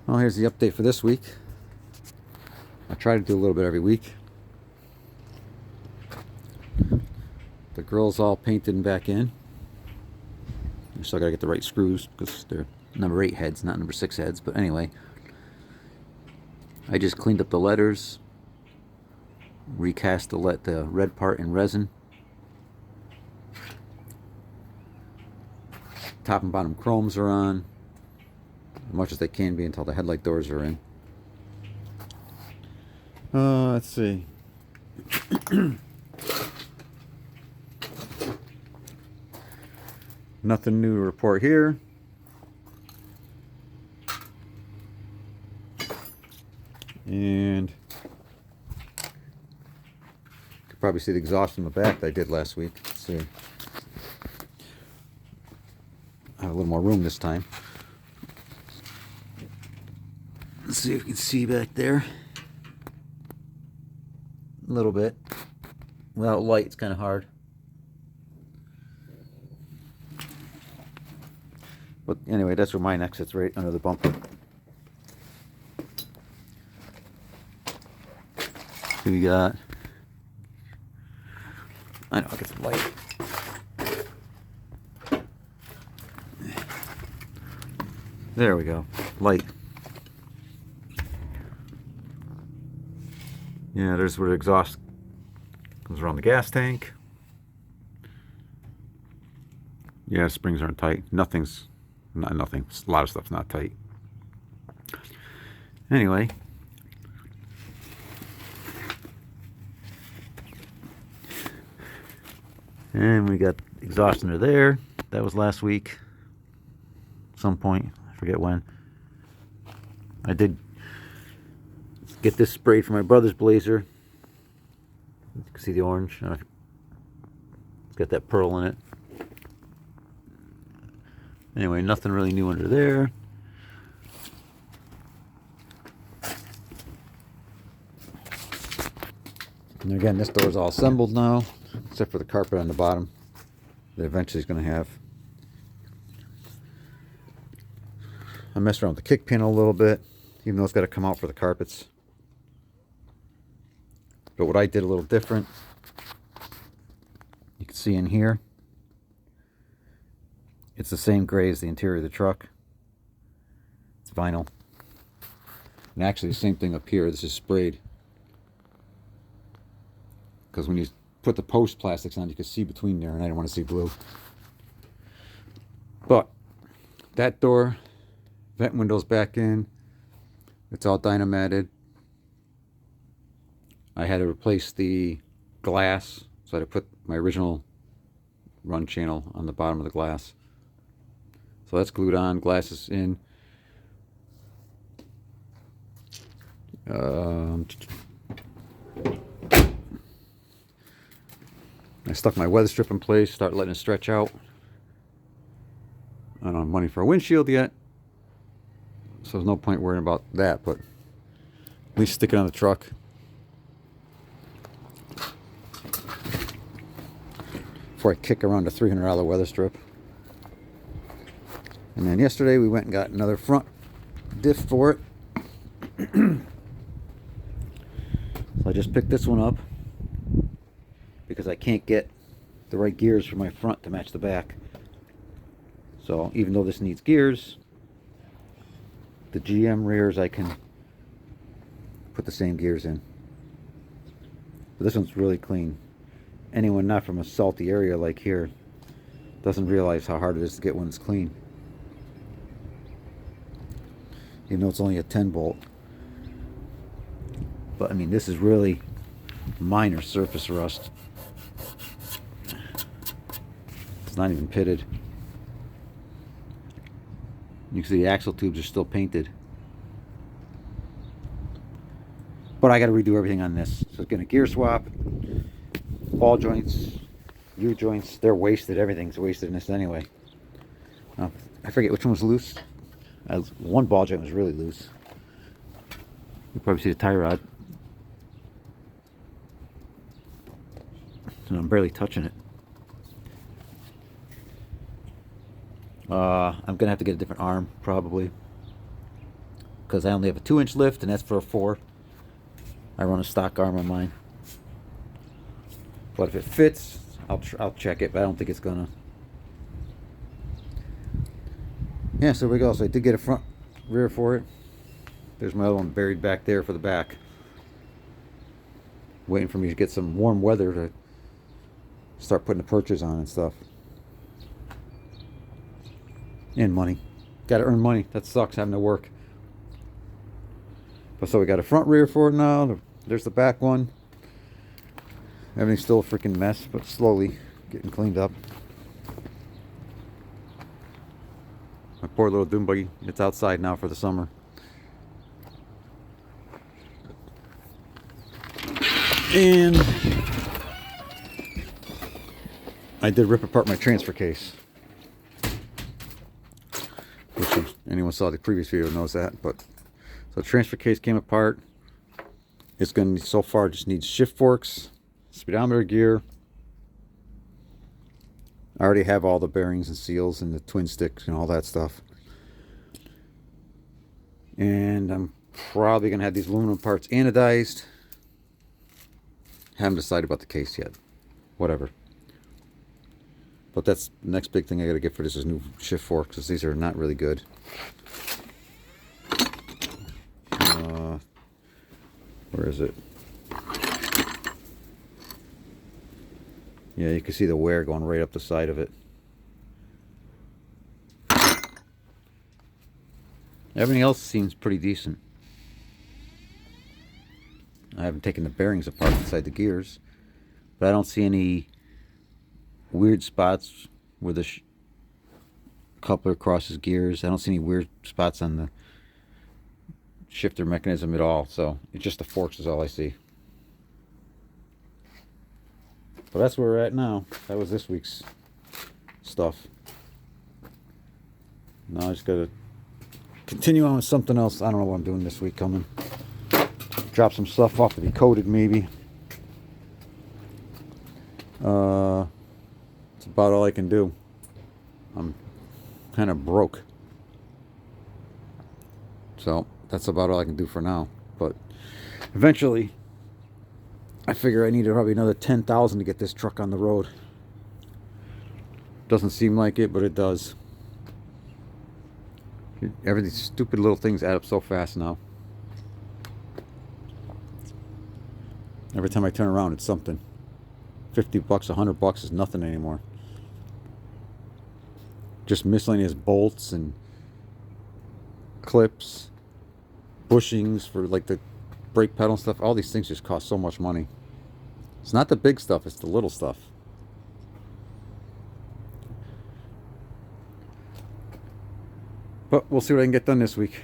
Well, here's the update for this week. I try to do a little bit every week. The grill's all painted and back in. I still gotta get the right screws because they're number 8 heads, not number 6 heads. But anyway, I just cleaned up the letters, recast the red part in resin. Top and bottom chromes are on, as much as they can be until the headlight doors are in. Let's see. Nothing new to report here. And you could probably see the exhaust in the back that I did last week. Let's see. I have a little more room this time. Let's see if you can see back there. A little bit. Without light, it's kind of hard. But anyway, that's where mine exits, right under the bumper. So we got... I know, I'll get some light. There we go. Light. Yeah, there's where the exhaust comes around the gas tank. Yeah, springs aren't tight. Nothing's... Not nothing. A lot of stuff's not tight. Anyway. And we got exhaust under there. That was last week. Some point. I forget when. I did get this sprayed for my brother's Blazer. You can see the orange. It's got that pearl in it. Anyway, nothing really new under there. And again, this door's all assembled now, except for the carpet on the bottom that eventually is going to have. I messed around with the kick panel a little bit, even though it's got to come out for the carpets. But what I did a little different, you can see in here, it's the same gray as the interior of the truck. It's vinyl. And actually the same thing up here. This is sprayed. Because when you put the post plastics on, you can see between there, and I didn't want to see blue. But that door, vent windows back in. It's all dynamatted. I had to replace the glass, so I had to put my original run channel on the bottom of the glass. So that's glued on, glasses in. I stuck my weather strip in place, start letting it stretch out. I don't have money for a windshield yet, so there's no point worrying about that, but at least stick it on the truck. Before I kick around a $300 weather strip. And then yesterday we went and got another front diff for it. So I just picked this one up because I can't get the right gears for my front to match the back. So even though this needs gears, the GM rears I can put the same gears in. But this one's really clean. Anyone not from a salty area like here doesn't realize how hard it is to get one that's clean. Even though it's only a 10 bolt. But I mean, this is really minor surface rust. It's not even pitted. You can see the axle tubes are still painted. But I got to redo everything on this. So it's getting a gear swap. Ball joints, U-joints, they're wasted. Everything's wasted in this anyway. I forget which one was loose. One ball joint was really loose. You probably see the tie rod. And I'm barely touching it. I'm gonna have to get a different arm probably. because I only have a 2-inch lift, and that's for a 4. I run a stock arm on mine. But if it fits, I'll check it, but I don't think it's gonna. Yeah, so there we go. So I did get a front rear for it. There's my other one buried back there for the back. Waiting for me to get some warm weather to start putting the perches on and stuff. And money. Gotta earn money. That sucks having to work. But so we got a front rear for it now. There's the back one. Everything's still a freaking mess, but slowly getting cleaned up. My poor little dune buggy. It's outside now for the summer. And I did rip apart my transfer case. Which, if anyone saw the previous video knows that. But so the transfer case came apart. It's going to, so far, just needs shift forks, speedometer gear. I already have all the bearings and seals and the twin sticks and all that stuff. And I'm probably going to have these aluminum parts anodized. Haven't decided about the case yet. Whatever. But that's the next big thing I got to get for this is new shift forks, because these are not really good. Where is it? Yeah, you can see the wear going right up the side of it. Everything else seems pretty decent. I haven't taken the bearings apart inside the gears, but I don't see any weird spots where the coupler crosses gears. I don't see any weird spots on the shifter mechanism at all, so it's just the forks is all I see. But that's where we're at now. That was this week's stuff. Now I just gotta continue on with something else. I don't know what I'm doing this week coming. Drop some stuff off to be coated maybe. It's about all I can do. I'm kind of broke. So that's about all I can do for now. But eventually, I figure I need probably another 10,000 to get this truck on the road. Doesn't seem like it, but it does. Everything, stupid little things add up so fast now. Every time I turn around, it's something. $50, $100 is nothing anymore. Just miscellaneous bolts and clips, bushings for like the brake pedal and stuff. All these things just cost so much money. It's not the big stuff, it's the little stuff. But we'll see what I can get done this week.